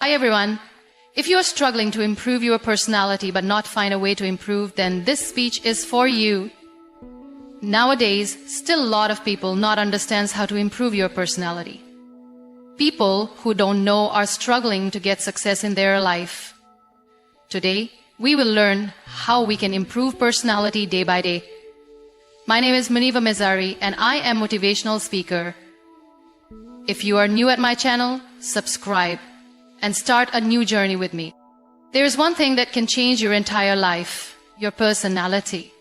Hi everyone. If you are struggling to improve your personality but not find a way to improve, then this speech is for you. Nowadays, still a lot of people not understands how to improve your personality. People who don't know are struggling to get success in their life. Today, we will learn how we can improve personality day by day. My name is Muniba Mazari and I am a motivational speaker. If you are new at my channel, subscribe and start a new journey with me. There is one thing that can change your entire life, your personality.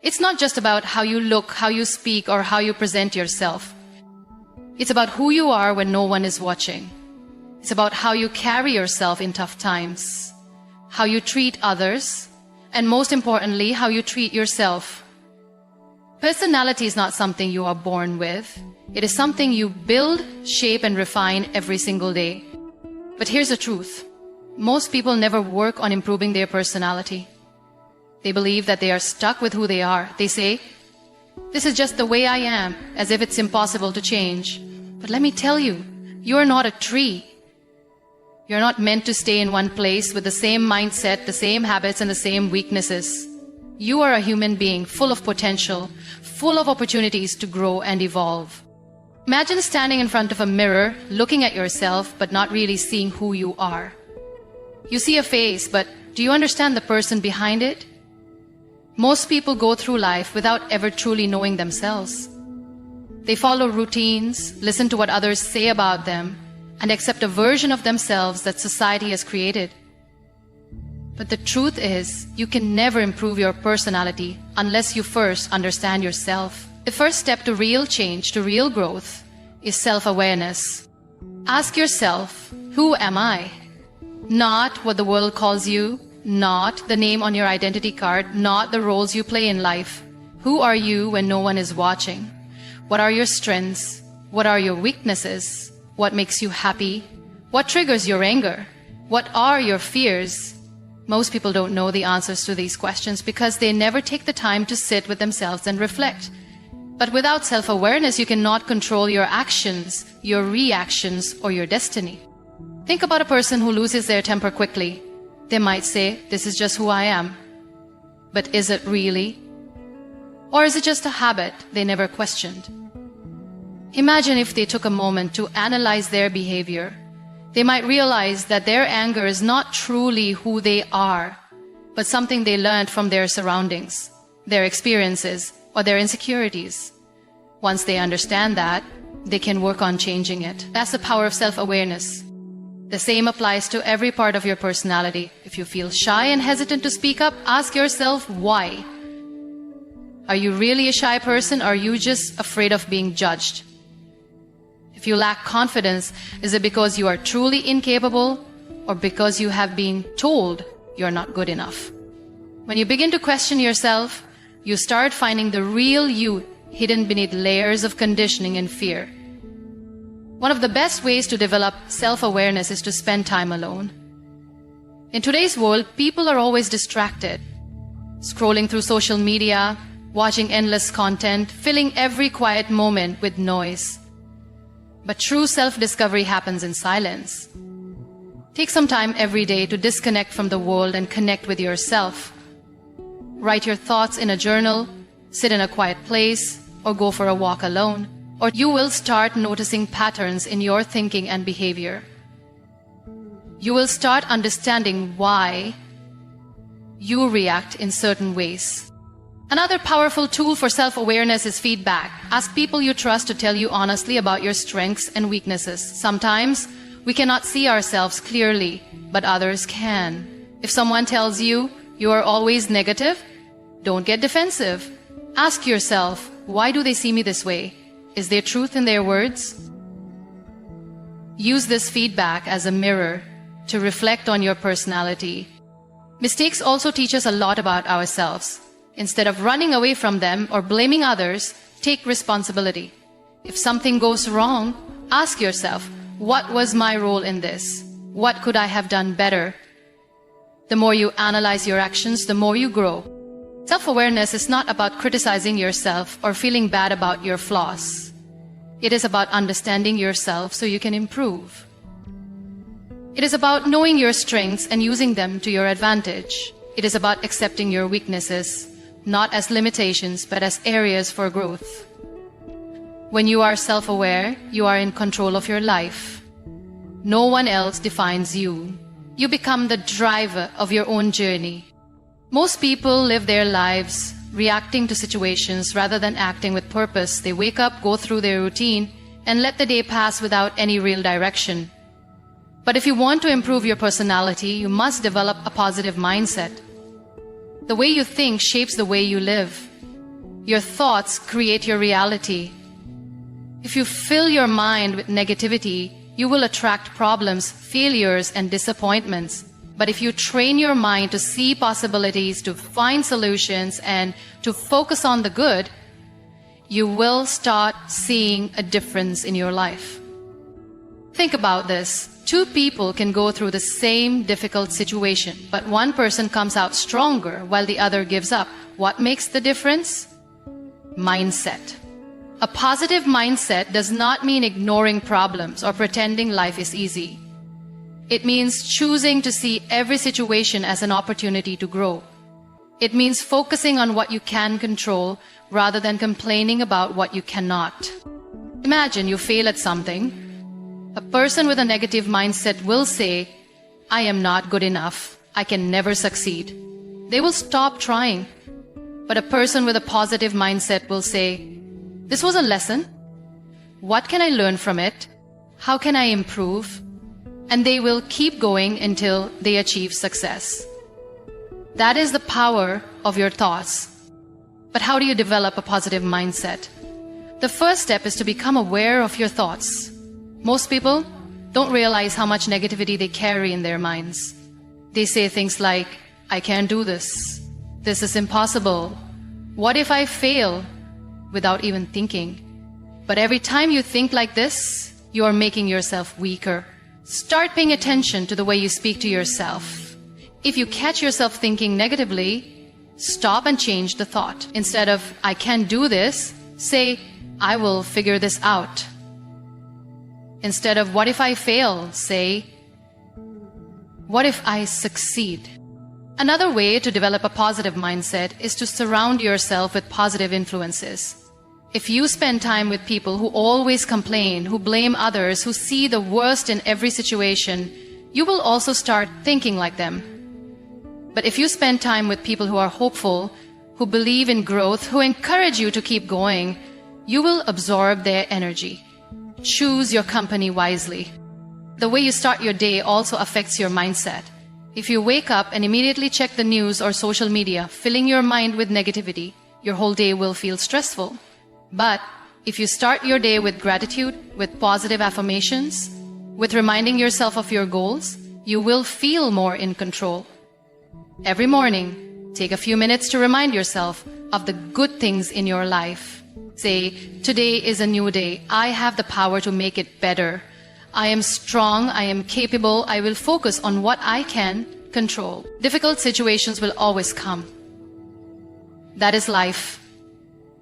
It's not just about how you look, how you speak, or how you present yourself. It's about who you are when no one is watching. It's about how you carry yourself in tough times, how you treat others, and most importantly, how you treat yourself. Personality is not something you are born with. It is something you build, shape, and refine every single day. But here's the truth. Most people never work on improving their personality. They believe that they are stuck with who they are. They say, "This is just the way I am," as if it's impossible to change. But let me tell you, you are not a tree. You're not meant to stay in one place with the same mindset, the same habits, and the same weaknesses. You are a human being full of potential, full of opportunities to grow and evolve. Imagine standing in front of a mirror, looking at yourself, but not really seeing who you are. You see a face, but do you understand the person behind it? Most people go through life without ever truly knowing themselves. They follow routines, listen to what others say about them, and accept a version of themselves that society has created. But the truth is, you can never improve your personality unless you first understand yourself. The first step to real change, to real growth, is self-awareness. Ask yourself, who am I? Not what the world calls you, not the name on your identity card, not the roles you play in life. Who are you when no one is watching? What are your strengths? What are your weaknesses? What makes you happy? What triggers your anger? What are your fears? Most people don't know the answers to these questions because they never take the time to sit with themselves and reflect. But without self-awareness, you cannot control your actions, your reactions, or your destiny. Think about a person who loses their temper quickly. They might say, "This is just who I am." But is it really? Or is it just a habit they never questioned? Imagine if they took a moment to analyze their behavior. They might realize that their anger is not truly who they are, but something they learned from their surroundings, their experiences, or their insecurities. Once they understand that, they can work on changing it. That's the power of self-awareness. The same applies to every part of your personality. If you feel shy and hesitant to speak up, ask yourself why. Are you really a shy person, or are you just afraid of being judged? If you lack confidence, is it because you are truly incapable, or because you have been told you're not good enough? When you begin to question yourself, you start finding the real you hidden beneath layers of conditioning and fear. One of the best ways to develop self-awareness is to spend time alone. In today's world, people are always distracted, scrolling through social media, watching endless content, filling every quiet moment with noise. But true self-discovery happens in silence. Take some time every day to disconnect from the world and connect with yourself. Write your thoughts in a journal, sit in a quiet place, or go for a walk alone, or you will start noticing patterns in your thinking and behavior. You will start understanding why you react in certain ways. Another powerful tool for self-awareness is feedback. Ask people you trust to tell you honestly about your strengths and weaknesses. Sometimes we cannot see ourselves clearly, but others can. If someone tells you you are always negative, don't get defensive. Ask yourself, why do they see me this way? Is there truth in their words? Use this feedback as a mirror to reflect on your personality. Mistakes also teach us a lot about ourselves. Instead of running away from them or blaming others, take responsibility. If something goes wrong, ask yourself, what was my role in this? What could I have done better? The more you analyze your actions, the more you grow. Self-awareness is not about criticizing yourself or feeling bad about your flaws. It is about understanding yourself so you can improve. It is about knowing your strengths and using them to your advantage. It is about accepting your weaknesses, not as limitations, but as areas for growth. When you are self-aware, you are in control of your life. No one else defines you. You become the driver of your own journey. Most people live their lives reacting to situations rather than acting with purpose. They wake up, go through their routine, and let the day pass without any real direction. But if you want to improve your personality, you must develop a positive mindset. The way you think shapes the way you live. Your thoughts create your reality. If you fill your mind with negativity, you will attract problems, failures, and disappointments. But if you train your mind to see possibilities, to find solutions, and to focus on the good, you will start seeing a difference in your life. Think about this. Two people can go through the same difficult situation, but one person comes out stronger while the other gives up. What makes the difference? Mindset. A positive mindset does not mean ignoring problems or pretending life is easy. It means choosing to see every situation as an opportunity to grow. It means focusing on what you can control rather than complaining about what you cannot. Imagine you fail at something. A person with a negative mindset will say, "I am not good enough. I can never succeed." They will stop trying. But a person with a positive mindset will say, "This was a lesson. What can I learn from it? How can I improve?" And they will keep going until they achieve success. That is the power of your thoughts. But how do you develop a positive mindset? The first step is to become aware of your thoughts. Most people don't realize how much negativity they carry in their minds. They say things like, "I can't do this. This is impossible. What if I fail?" without even thinking. But every time you think like this, you are making yourself weaker. Start paying attention to the way you speak to yourself. If you catch yourself thinking negatively, stop and change the thought. Instead of, "I can't do this," say, "I will figure this out." Instead of, "What if I fail?" say, "What if I succeed?" Another way to develop a positive mindset is to surround yourself with positive influences. If you spend time with people who always complain, who blame others, who see the worst in every situation, you will also start thinking like them. But if you spend time with people who are hopeful, who believe in growth, who encourage you to keep going, you will absorb their energy. Choose your company wisely. The way you start your day also affects your mindset. If you wake up and immediately check the news or social media, filling your mind with negativity, your whole day will feel stressful. But if you start your day with gratitude, with positive affirmations, with reminding yourself of your goals, you will feel more in control. Every morning, take a few minutes to remind yourself of the good things in your life. Say, "Today is a new day. I have the power to make it better. I am strong. I am capable. I will focus on what I can control." Difficult situations will always come. That is life.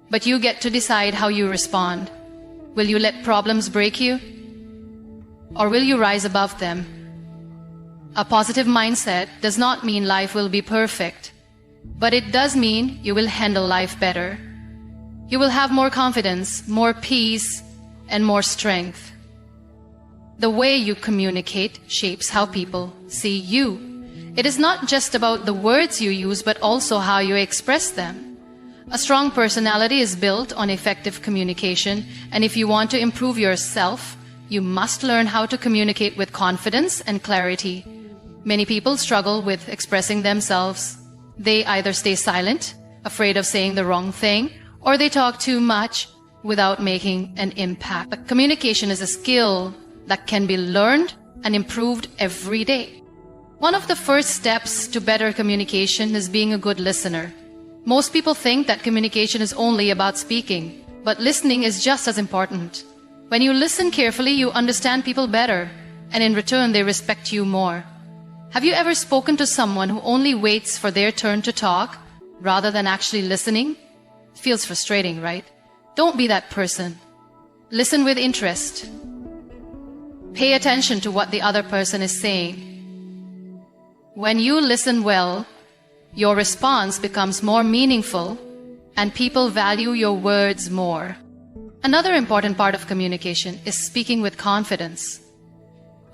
But you get to decide how you respond. Will you let problems break you? Or will you rise above them? A positive mindset does not mean life will be perfect, but it does mean you will handle life better. You will have more confidence, more peace, and more strength. The way you communicate shapes how people see you. It is not just about the words you use, but also how you express them. A strong personality is built on effective communication, and if you want to improve yourself, you must learn how to communicate with confidence and clarity. Many people struggle with expressing themselves. They either stay silent, afraid of saying the wrong thing, or they talk too much without making an impact. But communication is a skill that can be learned and improved every day. One of the first steps to better communication is being a good listener. Most people think that communication is only about speaking, but listening is just as important. When you listen carefully, you understand people better, and in return, they respect you more. Have you ever spoken to someone who only waits for their turn to talk rather than actually listening? It feels frustrating, right? Don't be that person. Listen with interest. Pay attention to what the other person is saying. When you listen well, your response becomes more meaningful and people value your words more. Another important part of communication is speaking with confidence.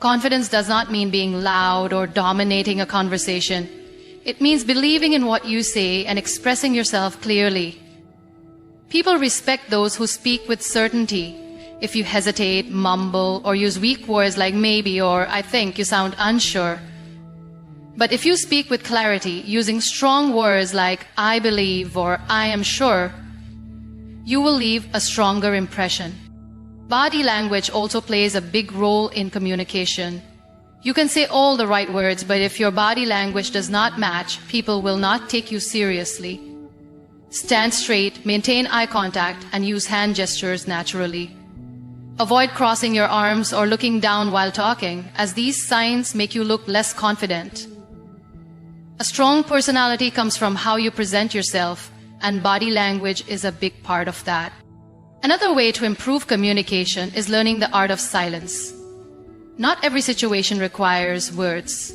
Confidence does not mean being loud or dominating a conversation. It means believing in what you say and expressing yourself clearly. People respect those who speak with certainty. If you hesitate, mumble, or use weak words like maybe or I think, you sound unsure. But if you speak with clarity, using strong words like I believe or I am sure, you will leave a stronger impression. Body language also plays a big role in communication. You can say all the right words, but if your body language does not match, people will not take you seriously. Stand straight, maintain eye contact, and use hand gestures naturally. Avoid crossing your arms or looking down while talking, as these signs make you look less confident. A strong personality comes from how you present yourself, and body language is a big part of that. Another way to improve communication is learning the art of silence. Not every situation requires words.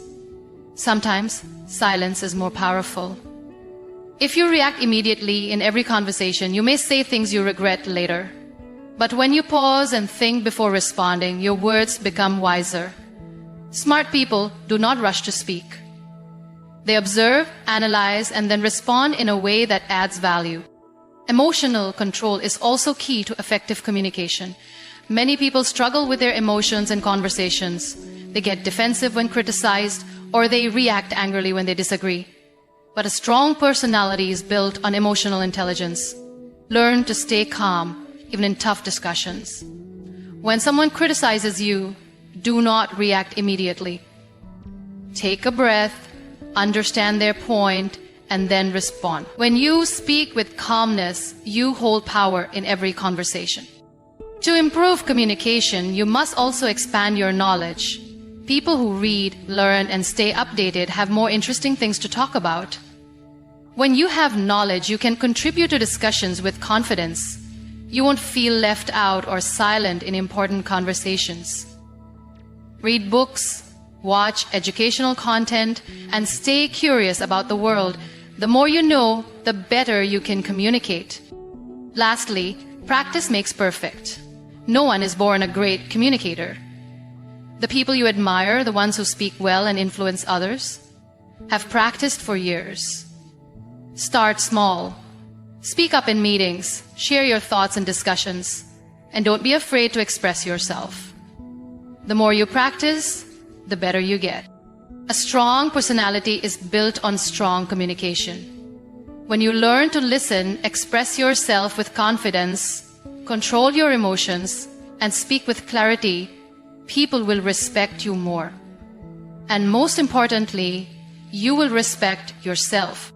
Sometimes silence is more powerful. If you react immediately in every conversation, you may say things you regret later. But when you pause and think before responding, your words become wiser. Smart people do not rush to speak. They observe, analyze, and then respond in a way that adds value. Emotional control is also key to effective communication. Many people struggle with their emotions in conversations. They get defensive when criticized, or they react angrily when they disagree. But a strong personality is built on emotional intelligence. Learn to stay calm, even in tough discussions. When someone criticizes you, do not react immediately. Take a breath, understand their point, and then respond. When you speak with calmness, you hold power in every conversation. To improve communication, you must also expand your knowledge. People who read, learn, and stay updated have more interesting things to talk about. When you have knowledge, you can contribute to discussions with confidence. You won't feel left out or silent in important conversations. Read books, watch educational content, and stay curious about the world. The more you know, the better you can communicate. Lastly, practice makes perfect. No one is born a great communicator. The people you admire, the ones who speak well and influence others, have practiced for years. Start small. Speak up in meetings, share your thoughts in discussions, and don't be afraid to express yourself. The more you practice, the better you get. A strong personality is built on strong communication. When you learn to listen, express yourself with confidence, control your emotions, and speak with clarity, people will respect you more. And most importantly, you will respect yourself.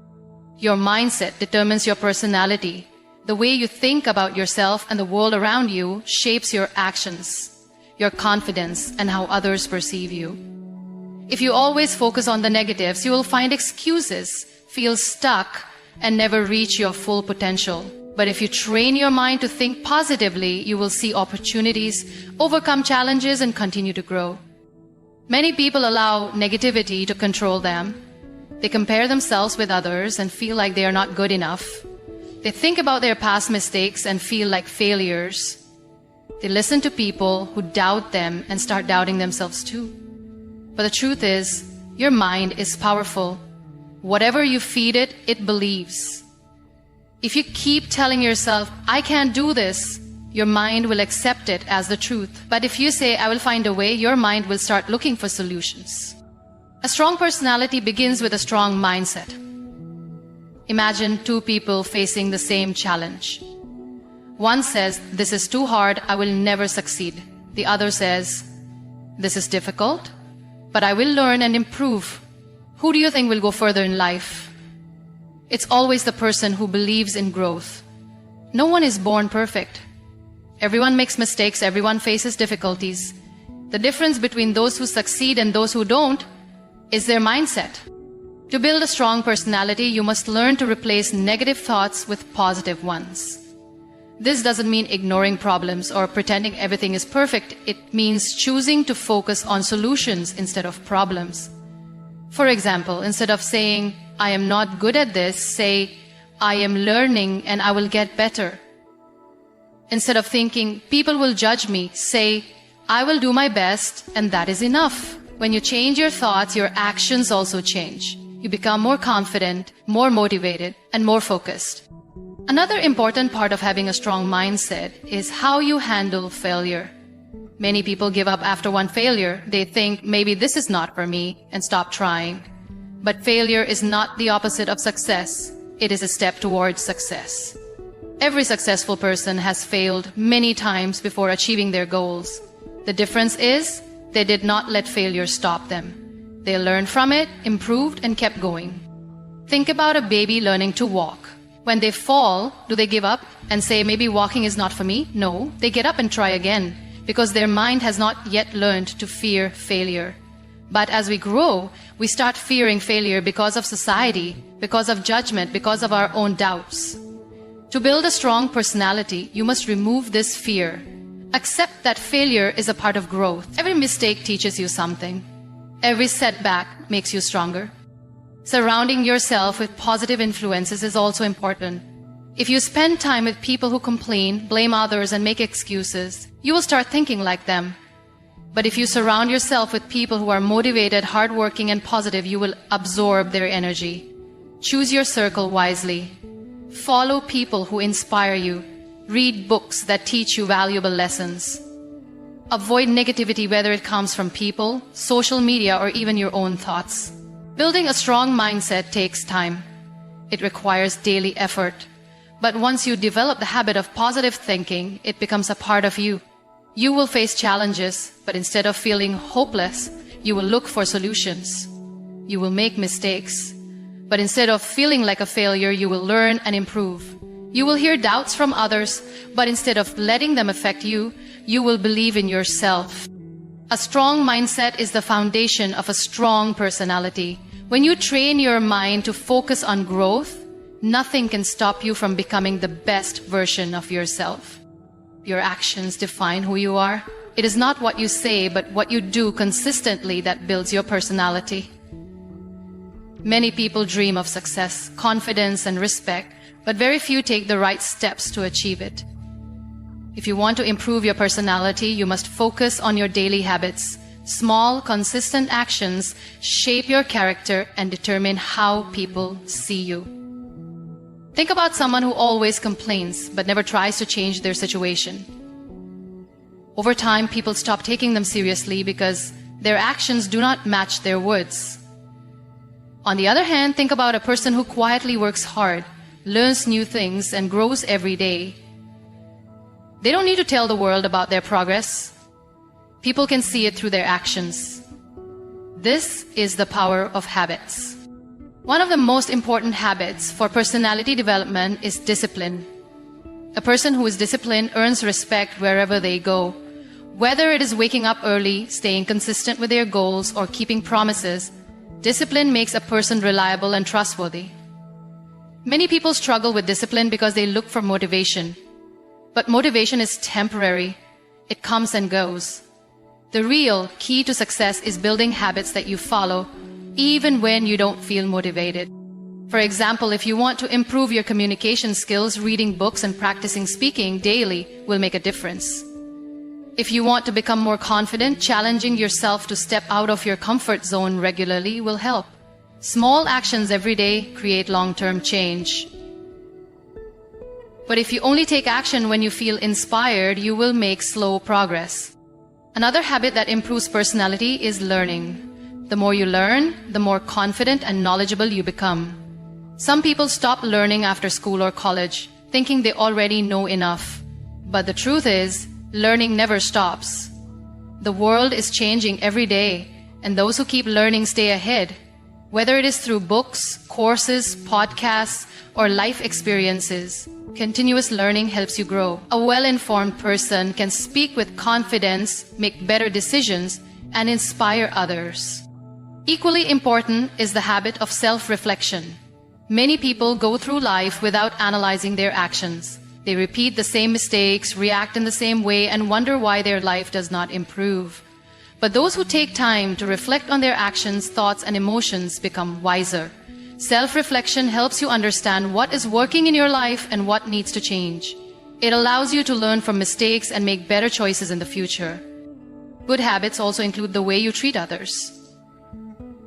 Your mindset determines your personality. The way you think about yourself and the world around you shapes your actions, your confidence, and how others perceive you. If you always focus on the negatives, you will find excuses, feel stuck, and never reach your full potential. But if you train your mind to think positively, you will see opportunities, overcome challenges, and continue to grow. Many people allow negativity to control them. They compare themselves with others and feel like they are not good enough. They think about their past mistakes and feel like failures. They listen to people who doubt them and start doubting themselves too. But the truth is, your mind is powerful. Whatever you feed it, it believes. If you keep telling yourself, I can't do this, your mind will accept it as the truth. But if you say, I will find a way, your mind will start looking for solutions. A strong personality begins with a strong mindset. Imagine two people facing the same challenge. One says, this is too hard, I will never succeed. The other says, this is difficult, but I will learn and improve. Who do you think will go further in life? It's always the person who believes in growth. No one is born perfect. Everyone makes mistakes, everyone faces difficulties. The difference between those who succeed and those who don't is their mindset. To build a strong personality, you must learn to replace negative thoughts with positive ones. This doesn't mean ignoring problems or pretending everything is perfect. It means choosing to focus on solutions instead of problems. For example, instead of saying, I am not good at this, say, I am learning and I will get better. Instead of thinking, people will judge me, say, I will do my best and that is enough. When you change your thoughts, your actions also change. You become more confident, more motivated, and more focused. Another important part of having a strong mindset is how you handle failure. Many people give up after one failure. They think, maybe this is not for me, and stop trying. But failure is not the opposite of success. It is a step towards success. Every successful person has failed many times before achieving their goals. The difference is, they did not let failure stop them. They learned from it, improved, and kept going. Think about a baby learning to walk. When they fall, do they give up and say, maybe walking is not for me? No, they get up and try again because their mind has not yet learned to fear failure. But as we grow, we start fearing failure because of society, because of judgment, because of our own doubts. To build a strong personality, you must remove this fear. Accept that failure is a part of growth. Every mistake teaches you something. Every setback makes you stronger. Surrounding yourself with positive influences is also important. If you spend time with people who complain, blame others, and make excuses, you will start thinking like them. But if you surround yourself with people who are motivated, hardworking, and positive, you will absorb their energy. Choose your circle wisely. Follow people who inspire you. Read books that teach you valuable lessons. Avoid negativity, whether it comes from people, social media, or even your own thoughts. Building a strong mindset takes time. It requires daily effort. But once you develop the habit of positive thinking, it becomes a part of you. You will face challenges, but instead of feeling hopeless, you will look for solutions. You will make mistakes. But instead of feeling like a failure, you will learn and improve. You will hear doubts from others, but instead of letting them affect you, you will believe in yourself. A strong mindset is the foundation of a strong personality. When you train your mind to focus on growth, nothing can stop you from becoming the best version of yourself. Your actions define who you are. It is not what you say, but what you do consistently that builds your personality. Many people dream of success, confidence, and respect, but very few take the right steps to achieve it. If you want to improve your personality, you must focus on your daily habits. Small, consistent actions shape your character and determine how people see you. Think about someone who always complains but never tries to change their situation. Over time, people stop taking them seriously because their actions do not match their words. On the other hand, think about a person who quietly works hard, learns new things, and grows every day. They don't need to tell the world about their progress. People can see it through their actions. This is the power of habits. One of the most important habits for personality development is discipline. A person who is disciplined earns respect wherever they go. Whether it is waking up early, staying consistent with their goals, or keeping promises, discipline makes a person reliable and trustworthy. Many people struggle with discipline because they look for motivation. But motivation is temporary. It comes and goes. The real key to success is building habits that you follow, even when you don't feel motivated. For example, if you want to improve your communication skills, reading books and practicing speaking daily will make a difference. If you want to become more confident, challenging yourself to step out of your comfort zone regularly will help. Small actions every day create long-term change. But if you only take action when you feel inspired, you will make slow progress. Another habit that improves personality is learning. The more you learn, the more confident and knowledgeable you become. Some people stop learning after school or college, thinking they already know enough. But the truth is, learning never stops. The world is changing every day, and those who keep learning stay ahead. Whether it is through books, courses, podcasts, or life experiences, continuous learning helps you grow. A well-informed person can speak with confidence, make better decisions, and inspire others. Equally important is the habit of self-reflection. Many people go through life without analyzing their actions. They repeat the same mistakes, react in the same way, and wonder why their life does not improve. But those who take time to reflect on their actions, thoughts, and emotions become wiser. Self-reflection helps you understand what is working in your life and what needs to change. It allows you to learn from mistakes and make better choices in the future. Good habits also include the way you treat others.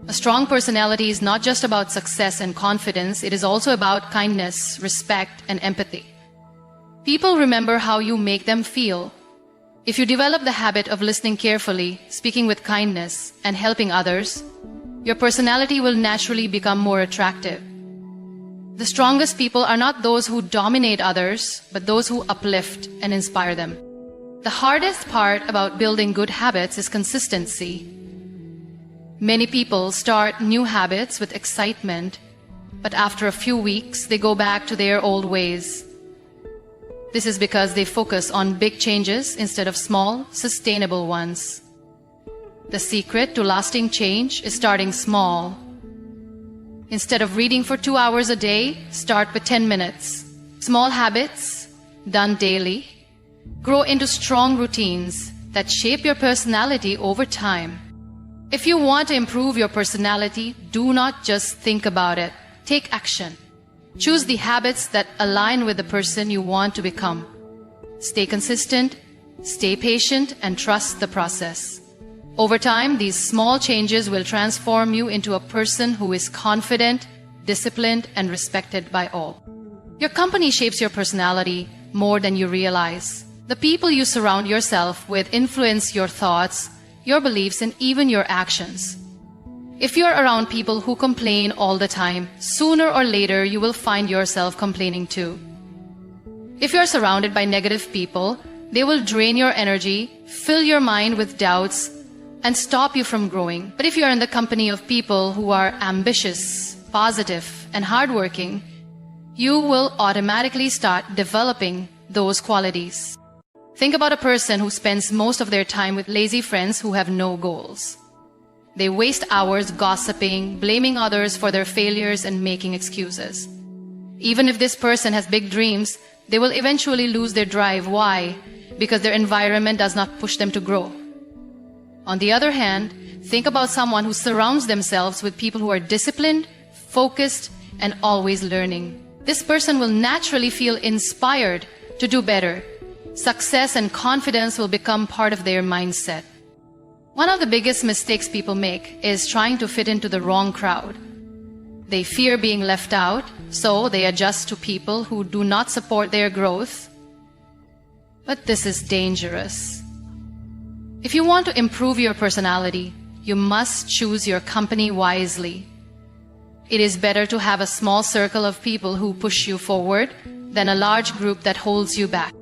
A strong personality is not just about success and confidence, it is also about kindness, respect, and empathy. People remember how you make them feel. If you develop the habit of listening carefully, speaking with kindness, and helping others, your personality will naturally become more attractive. The strongest people are not those who dominate others, but those who uplift and inspire them. The hardest part about building good habits is consistency. Many people start new habits with excitement, but after a few weeks, they go back to their old ways. This is because they focus on big changes instead of small, sustainable ones. The secret to lasting change is starting small. Instead of reading for 2 hours a day, start with 10 minutes. Small habits, done daily, grow into strong routines that shape your personality over time. If you want to improve your personality, do not just think about it. Take action. Choose the habits that align with the person you want to become. Stay consistent, stay patient, and trust the process. Over time, these small changes will transform you into a person who is confident, disciplined, and respected by all. Your company shapes your personality more than you realize. The people you surround yourself with influence your thoughts, your beliefs, and even your actions. If you're around people who complain all the time, sooner or later you will find yourself complaining too. If you're surrounded by negative people, they will drain your energy, fill your mind with doubts, and stop you from growing. But if you're in the company of people who are ambitious, positive, and hardworking, you will automatically start developing those qualities. Think about a person who spends most of their time with lazy friends who have no goals. They waste hours gossiping, blaming others for their failures, and making excuses. Even if this person has big dreams, they will eventually lose their drive. Why? Because their environment does not push them to grow. On the other hand, think about someone who surrounds themselves with people who are disciplined, focused, and always learning. This person will naturally feel inspired to do better. Success and confidence will become part of their mindset. One of the biggest mistakes people make is trying to fit into the wrong crowd. They fear being left out, so they adjust to people who do not support their growth. But this is dangerous. If you want to improve your personality, you must choose your company wisely. It is better to have a small circle of people who push you forward than a large group that holds you back.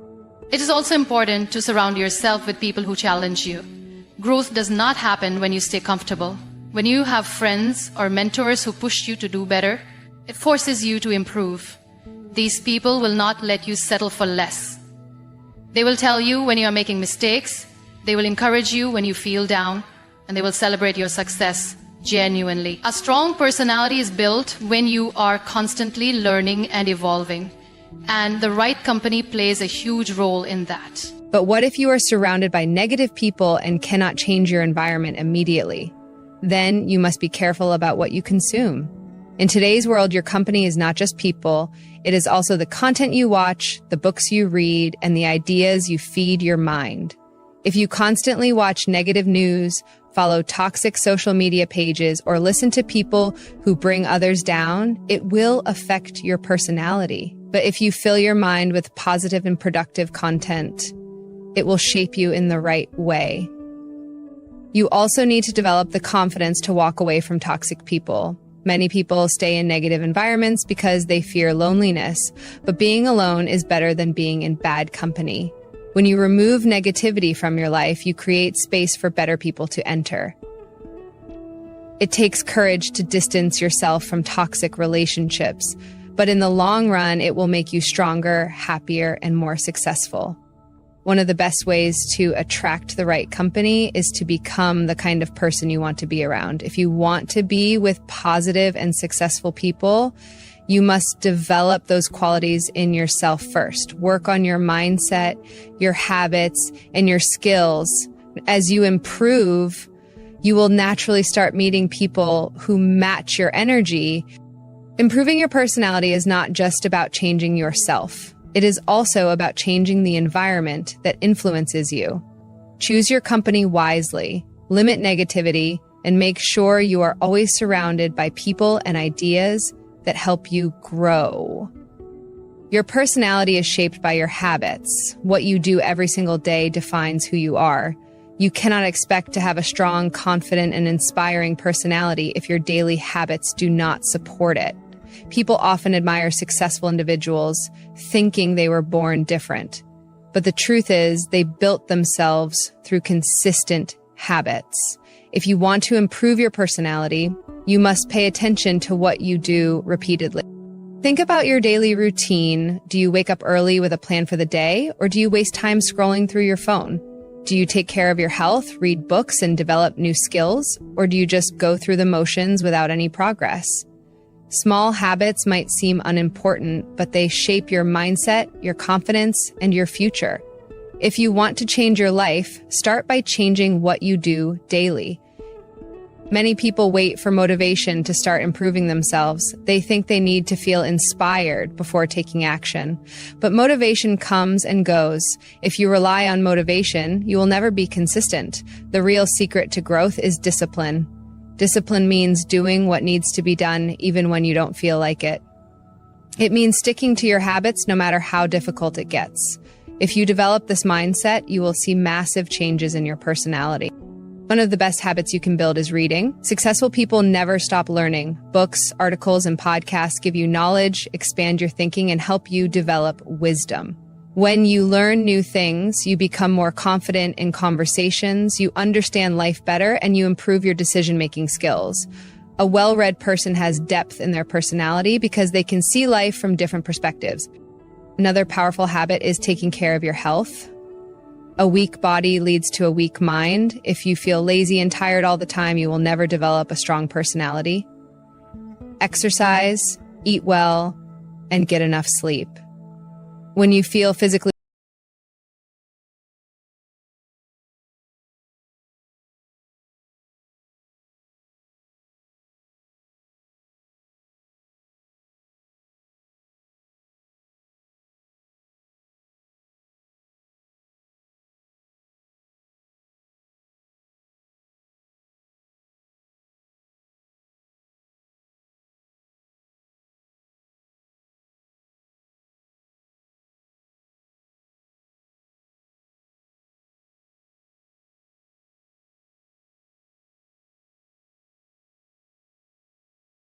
It is also important to surround yourself with people who challenge you. Growth does not happen when you stay comfortable. When you have friends or mentors who push you to do better, it forces you to improve. These people will not let you settle for less. They will tell you when you are making mistakes, they will encourage you when you feel down, and they will celebrate your success genuinely. A strong personality is built when you are constantly learning and evolving, and the right company plays a huge role in that. But what if you are surrounded by negative people and cannot change your environment immediately? Then you must be careful about what you consume. In today's world, your company is not just people, it is also the content you watch, the books you read, and the ideas you feed your mind. If you constantly watch negative news, follow toxic social media pages, or listen to people who bring others down, it will affect your personality. But if you fill your mind with positive and productive content, it will shape you in the right way. You also need to develop the confidence to walk away from toxic people. Many people stay in negative environments because they fear loneliness, but being alone is better than being in bad company. When you remove negativity from your life, you create space for better people to enter. It takes courage to distance yourself from toxic relationships, but in the long run, it will make you stronger, happier, and more successful. One of the best ways to attract the right company is to become the kind of person you want to be around. If you want to be with positive and successful people, You must develop those qualities in yourself first. Work on your mindset, your habits, and your skills. As you improve, you will naturally start meeting people who match your energy. Improving your personality is not just about changing yourself. It is also about changing the environment that influences you. Choose your company wisely, limit negativity, and make sure you are always surrounded by people and ideas that help you grow. Your personality is shaped by your habits. What you do every single day defines who you are. You cannot expect to have a strong, confident, and inspiring personality if your daily habits do not support it. People often admire successful individuals, thinking they were born different. But the truth is, they built themselves through consistent habits. If you want to improve your personality, you must pay attention to what you do repeatedly. Think about your daily routine. Do you wake up early with a plan for the day, or do you waste time scrolling through your phone? Do you take care of your health, read books, and develop new skills, or do you just go through the motions without any progress? Small habits might seem unimportant, but they shape your mindset, your confidence, and your future. If you want to change your life, start by changing what you do daily. Many people wait for motivation to start improving themselves. They think they need to feel inspired before taking action. But motivation comes and goes. If you rely on motivation, you will never be consistent. The real secret to growth is discipline. Discipline means doing what needs to be done even when you don't feel like it. It means sticking to your habits no matter how difficult it gets. If you develop this mindset, you will see massive changes in your personality. One of the best habits you can build is reading. Successful people never stop learning. Books, articles, and podcasts give you knowledge, expand your thinking, and help you develop wisdom. When you learn new things, you become more confident in conversations, you understand life better, and you improve your decision-making skills. A well-read person has depth in their personality because they can see life from different perspectives. Another powerful habit is taking care of your health. A weak body leads to a weak mind. If you feel lazy and tired all the time, you will never develop a strong personality. Exercise, eat well, and get enough sleep. When you feel physically